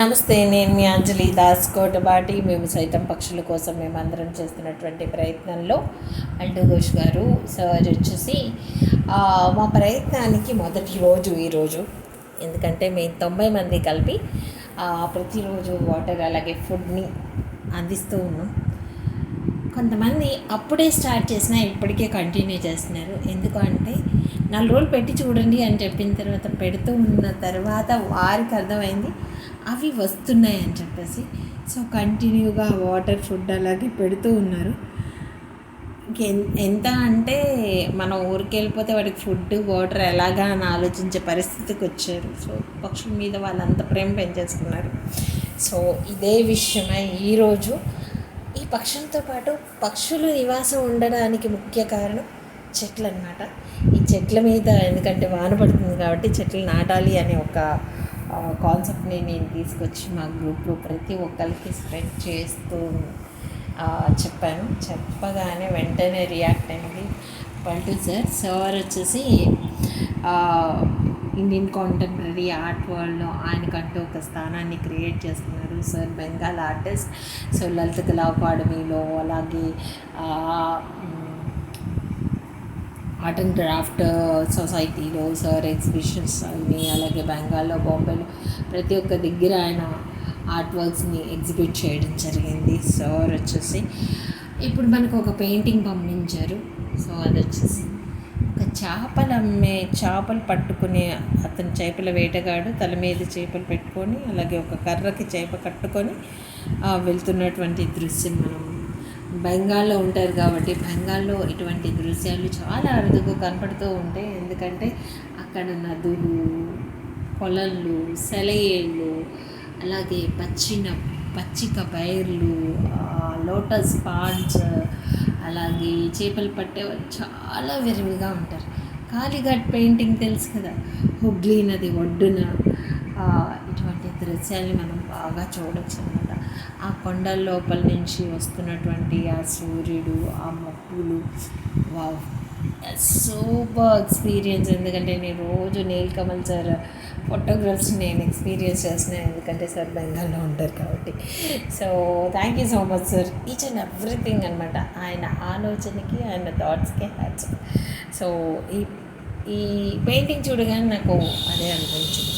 నమస్తే, నేను మీ అంజలి దాస్ కోటబాటి. మేము సైతం పక్షుల కోసం మేమందరం చేస్తున్నటువంటి ప్రయత్నంలో అల్లు ఘోష్ గారు సార్ వచ్చేసి మా ప్రయత్నానికి మొదటి రోజు ఈరోజు. ఎందుకంటే మేము 90 మంది కలిపి ప్రతిరోజు వాటర్ అలాగే ఫుడ్ని అందిస్తూ ఉన్నాం. కొంతమంది అప్పుడే స్టార్ట్ చేసినా ఇప్పటికే కంటిన్యూ చేస్తున్నారు. ఎందుకు అంటే 4 రోజులు పెట్టి చూడండి అని చెప్పిన తర్వాత పెడుతూ ఉన్న తర్వాత వారికి అర్థమైంది అవి వస్తున్నాయి అని చెప్పేసి. సో కంటిన్యూగా వాటర్ ఫుడ్ అలాగే పెడుతూ ఉన్నారు. ఎంత అంటే మనం ఊరికి వెళ్ళిపోతే వాడికి ఫుడ్ వాటర్ ఎలాగా అని ఆలోచించే పరిస్థితికి వచ్చారు. సో పక్షుల మీద వాళ్ళంత ప్రేమ పెంచేసుకున్నారు. సో ఇదే విషయమై ఈరోజు ఈ పక్షులతో పాటు పక్షులు నివాసం ఉండడానికి ముఖ్య కారణం చెట్లు అన్నమాట. ఈ చెట్ల మీద ఎందుకంటే వాన పడుతుంది కాబట్టి చెట్లు నాటాలి అనే ఒక కాన్సెప్ట్ని నేను తీసుకొచ్చి మా గ్రూప్లో ప్రతి ఒక్కరికి స్ప్రెడ్ చేస్తూ చెప్పాను. చెప్పగానే వెంటనే రియాక్ట్ అయింది పల్టు సార్ వచ్చేసి ఇండియన్ కాంటెంపరీ ఆర్ట్ వరల్డ్లో ఆయనకంటూ ఒక స్థానాన్ని క్రియేట్ చేస్తున్నారు. Sir Bengal artist. సో లలిత కళా అకాడమీలో అలాగే ఆర్ట్ అండ్ క్రాఫ్ట్ సొసైటీలో సార్ ఎగ్జిబిషన్స్ అన్నీ, అలాగే బెంగాల్లో బాంబేలో ప్రతి ఒక్క దగ్గర ఆయన ఆర్ట్ వర్క్స్ని ఎగ్జిబిట్ చేయడం జరిగింది. సార్ వచ్చేసి ఇప్పుడు మనకు ఒక పెయింటింగ్ పంపించారు. సో అది వచ్చేసి ఒక చేపలు పట్టుకునే అతను చేపల వేటగాడు తల మీద చేపలు పెట్టుకొని అలాగే ఒక కర్రకి చేప కట్టుకొని వెళ్తున్నటువంటి దృశ్యం. మనం బెంగాల్లో ఉంటారు కాబట్టి బెంగాల్లో ఇటువంటి దృశ్యాలు చాలా అరుదుగా కనపడుతూ ఉంటాయి. ఎందుకంటే అక్కడ నదులు, పొలాలు, సెలయేళ్ళు, అలాగే పచ్చిక బయర్లు, లోటస్ పాండ్స్, అలాగే చేపలు పట్టే చాలా విరివిగా ఉంటారు. కాళీఘాట్ పెయింటింగ్ తెలుసు కదా, హుగ్లీ నది ఒడ్డున ఇటువంటి దృశ్యాన్ని మనం బాగా చూడొచ్చు అన్నమాట. ఆ కొండల లోపల నుంచి వస్తున్నటువంటి ఆ సూర్యుడు, ఆ మబ్బులు, వావ్ సూపర్ ఎక్స్పీరియన్స్. ఎందుకంటే నేను రోజు నీల్ కమల్ సార్ ఫోటోగ్రాఫ్స్ నేను ఎక్స్పీరియన్స్ చేస్తున్నాను, ఎందుకంటే సార్ బెంగాల్లో ఉంటారు కాబట్టి. So thank you so much sir, each and everything అనమాట. ఆయన ఆలోచనకి ఆయన థాట్స్కి హ్యాట్స్. సో ఈ పెయింటింగ్ చూడగానే నాకు అదే అనిపించింది.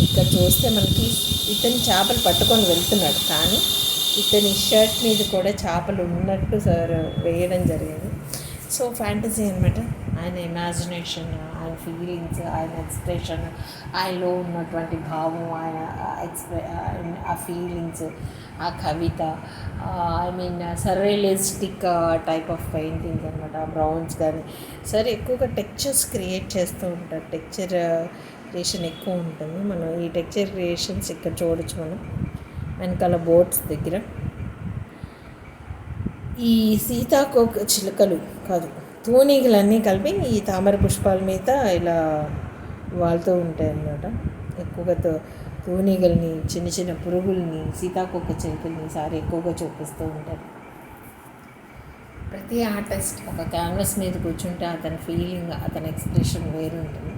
ఇక్కడ చూస్తే మనకి ఇతను చేపలు పట్టుకొని వెళ్తున్నాడు, కానీ ఇతని షర్ట్ మీద కూడా చేపలు ఉన్నట్టు సార్ వేయడం జరిగింది. సో ఫ్యాంటసీ అనమాట. ఆయన ఇమాజినేషన్, ఆయన ఫీలింగ్స్, ఆయన ఎక్స్ప్రెషన్, ఆయనలో ఉన్నటువంటి భావం, ఆయన ఆ ఫీలింగ్స్, ఆ కవిత, సర్రియలిస్టిక్ టైప్ ఆఫ్ పెయింటింగ్స్ అనమాట. బ్రౌన్స్ కానీ సరే ఎక్కువగా టెక్చర్స్ క్రియేట్ చేస్తూ ఉంటారు. టెక్చర్ క్రియేషన్ ఎక్కువ ఉంటుంది. మనం ఈ టెక్చర్ క్రియేషన్స్ ఇక్కడ చూడొచ్చు. మనం వెనకాల బోట్స్ దగ్గర ఈ సీతాకోక చిలుకలు కాదు, తూనీగలన్నీ కలిపి ఈ తామర పుష్పాల మీద ఇలా వాళ్తూ ఉంటాయి అన్నమాట. ఎక్కువగా తూనీగల్ని, చిన్న చిన్న పురుగుల్ని, సీతాకోక చిలుకల్ని సారి ఎక్కువగా చూపిస్తూ ఉంటారు. ప్రతి ఆర్టిస్ట్ ఒక క్యాన్వాస్ మీద కూర్చుంటే అతని ఫీలింగ్, అతని ఎక్స్ప్రెషన్ వేరు ఉంటుంది.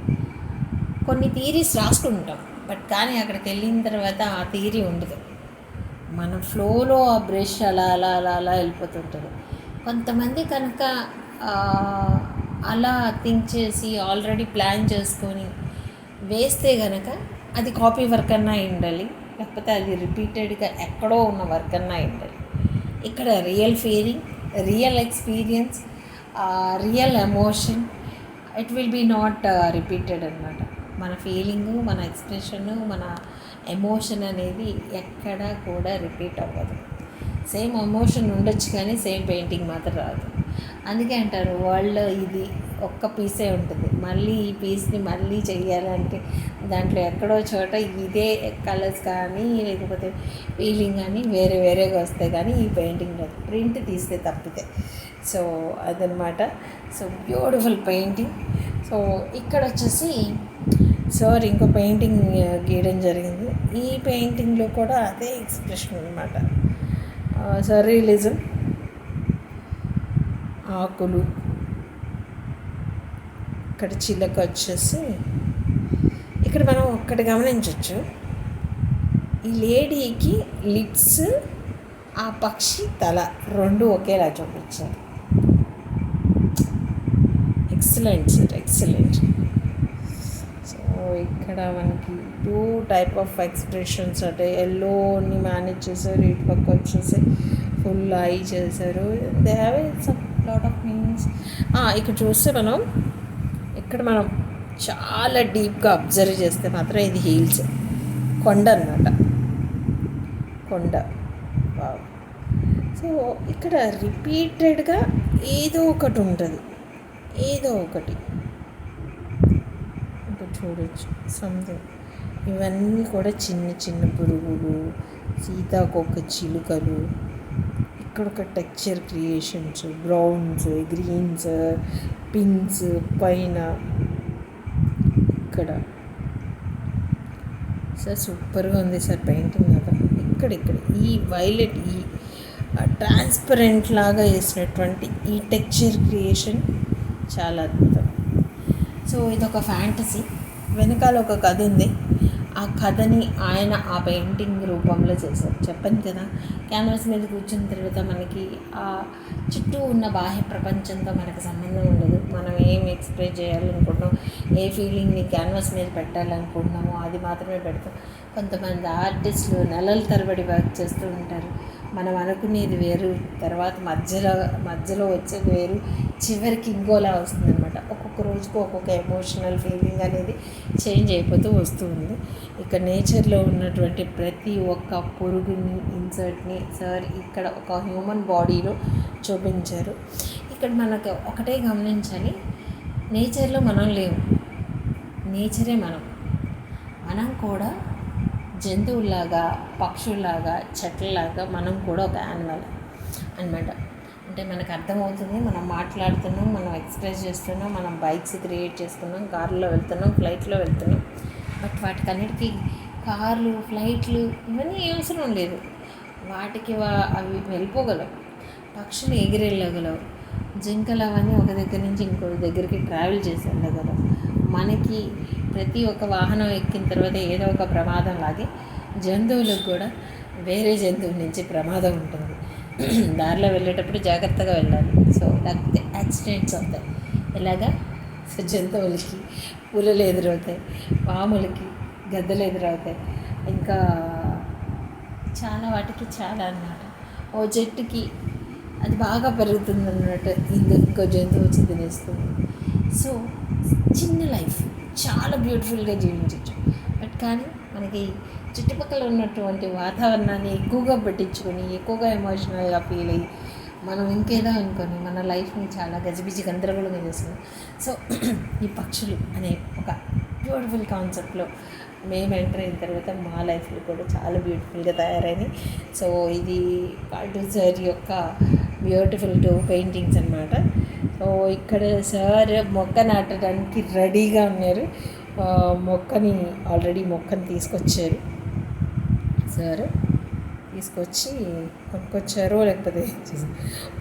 కొన్ని థీరీస్ రాసుకుంటాం, బట్ కానీ అక్కడికి వెళ్ళిన తర్వాత ఆ థీరీ ఉండదు. మన ఫ్లోలో ఆ బ్రష్ అలా అలా అలా అలా వెళ్ళిపోతుంటుంది. కొంతమంది కనుక అలా థింక్ చేసి ఆల్రెడీ ప్లాన్ చేసుకొని వేస్తే కనుక అది కాపీ వర్క్ అన్నా ఉండాలి, లేకపోతే అది రిపీటెడ్గా ఎక్కడో ఉన్న వర్క్ అన్నా ఉండాలి. ఇక్కడ real feeling, real experience, real emotion, it will be not repeated అనమాట. మన ఫీలింగు, మన ఎక్స్ప్రెషను, మన ఎమోషన్ అనేది ఎక్కడా కూడా రిపీట్ అవ్వదు. సేమ్ ఎమోషన్ ఉండొచ్చు కానీ సేమ్ పెయింటింగ్ మాత్రం రాదు. అందుకే అంటారు వరల్డ్లో ఇది ఒక్క పీసే ఉంటుంది, మళ్ళీ ఈ పీస్ని మళ్ళీ చెయ్యాలంటే దాంట్లో ఎక్కడో చోట ఇదే కలర్స్ కానీ లేకపోతే ఫీలింగ్ కానీ వేరే వేరేగా వస్తాయి, కానీ ఈ పెయింటింగ్ ప్రింట్ తీస్తే తప్పితే. సో అదనమాట. So beautiful painting. సో ఇక్కడ వచ్చేసి సార్ ఇంకో పెయింటింగ్ గీయడం జరిగింది. ఈ పెయింటింగ్లో కూడా అదే ఎక్స్ప్రెషన్ అనమాట. సర్రియలిజం, ఆకులు, ఇక్కడ చిలక వచ్చేసి ఇక్కడ మనం ఒక్కటి గమనించవచ్చు. ఈ లేడీకి లిప్స్, ఆ పక్షి తల రెండు ఒకేలా చూపించారు. Excellent sir, excellent. సో ఇక్కడ మనకి 2 టైప్ ఆఫ్ ఎక్స్ప్రెషన్స్ అంటే ఎల్లోని మేనేజ్ చేశారు, ఇటు పక్క వచ్చేసి ఫుల్ ఐ చేశారు. They have some lot of meanings. ఇక్కడ చూస్తే మనం చాలా డీప్గా అబ్జర్వ్ చేస్తే మాత్రం ఇది హీల్స్ కొండ అన్నమాట, కొండ. సో ఇక్కడ రిపీటెడ్గా ఏదో ఒకటి ఉంటుంది, ఏదో ఒకటి ఇక్కడ చూడొచ్చు సంథింగ్. ఇవన్నీ కూడా చిన్న చిన్న పురుగులు, సీతాకోక చిలుకలు, ఇక్కడ ఒక texture creations, browns, greens, pinks పైన ఇక్కడ. సార్ సూపర్గా ఉంది సార్ పెయింటింగ్ కదా. ఇక్కడ ఈ వైలెట్, ఈ ట్రాన్స్పరెంట్ లాగా వేసినటువంటి ఈ టెక్స్చర్ క్రియేషన్ చాలా అద్భుతం. సో ఇదొక ఫ్యాంటసీ, వెనకాల ఒక కథ ఉంది. ఆ కథని ఆయన ఆ పెయింటింగ్ రూపంలో చేశారు. చెప్పండి కదా, క్యాన్వాస్ మీద కూర్చున్న తర్వాత మనకి ఆ చుట్టూ ఉన్న బాహ్య ప్రపంచంతో మనకు సంబంధం ఉండదు. మనం ఏం ఎక్స్ప్రెస్ చేయాలనుకుంటున్నాం, ఏ ఫీలింగ్ని క్యాన్వాస్ మీద పెట్టాలనుకుంటున్నామో అది మాత్రమే పెడతాం. కొంతమంది ఆర్టిస్టులు నెలల తరబడి వర్క్ చేస్తూ ఉంటారు. మనం అనుకునేది వేరు, తర్వాత మధ్యలో వచ్చేది వేరు, చివరికి ఇంకోలా వస్తుందన్నమాట. ఒక్కొక్క రోజుకు ఒక్కొక్క ఎమోషనల్ ఫీలింగ్ అనేది చేంజ్ అయిపోతూ వస్తుంది. ఇక్కడ నేచర్లో ఉన్నటువంటి ప్రతి ఒక్క పురుగుని, ఇన్సర్ట్ని సార్ ఇక్కడ ఒక హ్యూమన్ బాడీలో చూపించారు. ఇక్కడ మనకు ఒకటే గమనించాలి, నేచర్లో మనం లేము, నేచరే మనం కూడా జంతువులాగా, పక్షుల్లాగా, చెట్లలాగా మనం కూడా ఒక యానిమల్ అనమాట. అంటే మనకు అర్థమవుతుంది, మనం మాట్లాడుతున్నాం, మనం ఎక్స్ప్రెస్ చేస్తున్నాం, మనం బైక్స్ క్రియేట్ చేసుకున్నాం, కార్లో వెళ్తున్నాం, ఫ్లైట్లో వెళ్తున్నాం. బట్ వాటికన్నిటికీ కార్లు, ఫ్లైట్లు ఇవన్నీ అవసరం లేదు. వాటికి అవి వెళ్ళిపోగలవు, పక్షులు ఎగిరెళ్ళగలవు, జింకలు అవన్నీ ఒక దగ్గర నుంచి ఇంకో దగ్గరికి ట్రావెల్ చేసి వెళ్ళగలవు. మనకి ప్రతి ఒక్క వాహనం ఎక్కిన తర్వాత ఏదో ఒక ప్రమాదం లాగే జంతువులకు కూడా వేరే జంతువుల నుంచి ప్రమాదం ఉంటుంది. దారిలో వెళ్ళేటప్పుడు జాగ్రత్తగా వెళ్ళాలి. సో లేకపోతే యాక్సిడెంట్స్ అవుతాయి. ఇలాగా జంతువులకి పులులు ఎదురవుతాయి, పాములకి గద్దలు ఎదురవుతాయి, ఇంకా చాలా వాటికి చాలా అన్నమాట. ఓ చెట్టుకి అది బాగా పెరుగుతుంది అన్నట్టు ఇంకో జంతువు వచ్చి తినేస్తుంది. సో చిన్న లైఫ్ చాలా బ్యూటిఫుల్గా జీవించవచ్చు. బట్ కానీ మనకి చుట్టుపక్కల ఉన్నటువంటి వాతావరణాన్ని ఎక్కువగా పట్టించుకొని, ఎక్కువగా ఎమోషనల్గా ఫీల్ అయ్యి, మనం ఇంకేదో అనుకొని మన లైఫ్ని చాలా గజిబిజి గందరగోళంగా చేస్తున్నాం. సో ఈ పక్షులు అనే ఒక బ్యూటిఫుల్ కాన్సెప్ట్లో మేము ఎంటర్ అయిన తర్వాత మా లైఫ్లో కూడా చాలా బ్యూటిఫుల్గా తయారైనాయి. సో ఇది పాల్టూ సార్ యొక్క బ్యూటిఫుల్ 2 పెయింటింగ్స్ అన్నమాట. సో ఇక్కడ సార్ మొక్క నాటడానికి రెడీగా ఉన్నారు. మొక్కని తీసుకొచ్చారు సార్, తీసుకొచ్చి కొనుక్కొచ్చారో లేకపోతే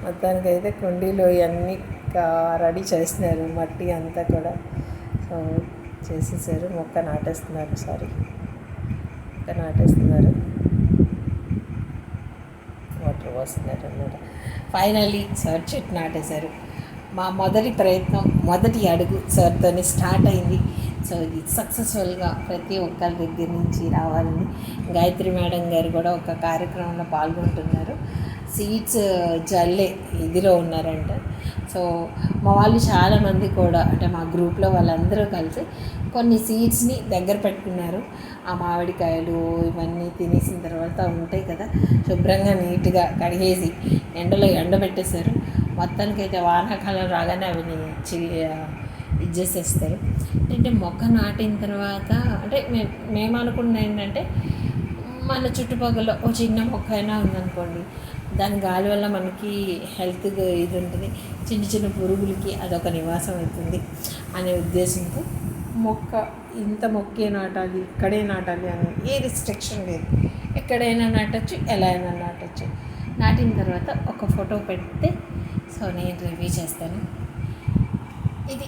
మొత్తానికైతే కుండీలో ఇవన్నీ రెడీ చేస్తున్నారు, మట్టి అంతా కూడా. సో చేసేసారు, మొక్క నాటేస్తున్నారు. వాటర్ పోస్తున్నారు అన్నమాట. ఫైనల్లీ సార్ చెట్టు నాటేశారు. మా మొదటి ప్రయత్నం, మొదటి అడుగు సార్తోనే స్టార్ట్ అయింది. సో ఇది సక్సెస్ఫుల్గా ప్రతి ఒక్కరి దగ్గర నుంచి రావాలని గాయత్రి మేడం గారు కూడా ఒక కార్యక్రమంలో పాల్గొంటున్నారు. సీడ్స్ జల్లే ఇదిలో ఉన్నారంట. సో మా వాళ్ళు చాలామంది కూడా, అంటే మా గ్రూప్లో వాళ్ళందరూ కలిసి కొన్ని సీడ్స్ని దగ్గర పెట్టుకున్నారు. ఆ మామిడికాయలు ఇవన్నీ తినేసిన తర్వాత ఉంటాయి కదా, శుభ్రంగా నీట్గా కడిగేసి ఎండలో ఎండబెట్టేశారు. మొత్తానికైతే వానాకాలం రాగానే అవి ఇది చేసేస్తారు. అంటే మొక్క నాటిన తర్వాత అంటే మేము అనుకున్నది ఏంటంటే, మన చుట్టుపక్కల ఓ చిన్న మొక్క అయినా ఉందనుకోండి, దాని గాలి వల్ల మనకి హెల్త్గా ఇది ఉంటుంది, చిన్న చిన్న పురుగులకి అదొక నివాసం అవుతుంది అనే ఉద్దేశంతో ఇంత మొక్కే నాటాలి, ఇక్కడే నాటాలి అని ఏ రిస్ట్రిక్షన్ లేదు. ఎక్కడైనా నాటచ్చు, ఎలా అయినా నాటచ్చు. నాటిన తర్వాత ఒక ఫోటో పెడితే సో నేను రివ్యూ చేస్తాను. ఇది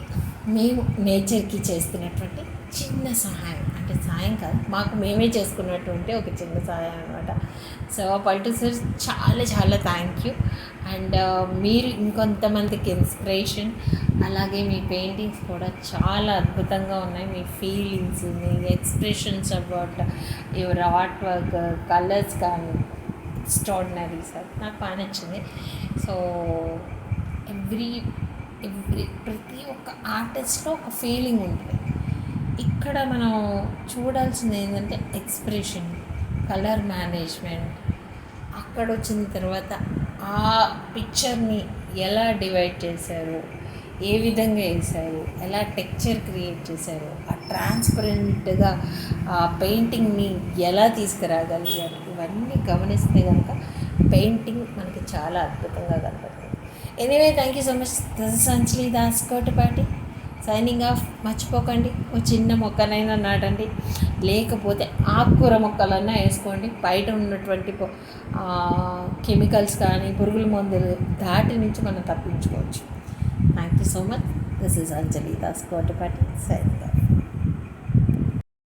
మేము నేచర్కి చేస్తున్నటువంటి చిన్న సహాయం. అంటే సాయం కాదు, మాకు మేమే చేసుకున్నటువంటి ఒక చిన్న సాయం అనమాట. సో పల్టు సార్ చాలా చాలా థ్యాంక్ యూ. అండ్ మీరు ఇంకొంతమందికి ఇన్స్పిరేషన్. అలాగే మీ పెయింటింగ్స్ కూడా చాలా అద్భుతంగా ఉన్నాయి. మీ ఫీలింగ్స్, మీ expressions about your art work, colours కానీ ఎక్స్ట్రాడినరీ సార్, నాకు బాగా నచ్చింది. సో ఎవ్రీ ప్రతి ఒక్క ఆర్టిస్ట్లో ఒక ఫీలింగ్ ఉంటుంది. ఇక్కడ మనం చూడాల్సింది ఏంటంటే ఎక్స్ప్రెషన్, కలర్ మేనేజ్మెంట్. అక్కడ వచ్చిన తర్వాత ఆ పిక్చర్ని ఎలా డివైడ్ చేశారు, ఏ విధంగా వేశారు, ఎలా టెక్చర్ క్రియేట్ చేశారు, ఆ ట్రాన్స్పరెంట్గా ఆ పెయింటింగ్ని ఎలా తీసుకురాగలిగారు, ఇవన్నీ గమనిస్తే కనుక పెయింటింగ్ మనకి చాలా అద్భుతంగా కనపడుతుంది. Anyway, thank you so much. This is Anjali Das Kotipati signing off. మర్చిపోకండి, ఓ చిన్న మొక్కనైనా నాటండి, లేకపోతే ఆకుకూర మొక్కలన్నా వేసుకోండి. బయట ఉన్నటువంటి కెమికల్స్ కానీ పురుగుల మందులు దాటి నుంచి మనం తప్పించుకోవచ్చు. Thank you so much. This is Anjali Das Kotipati signing off.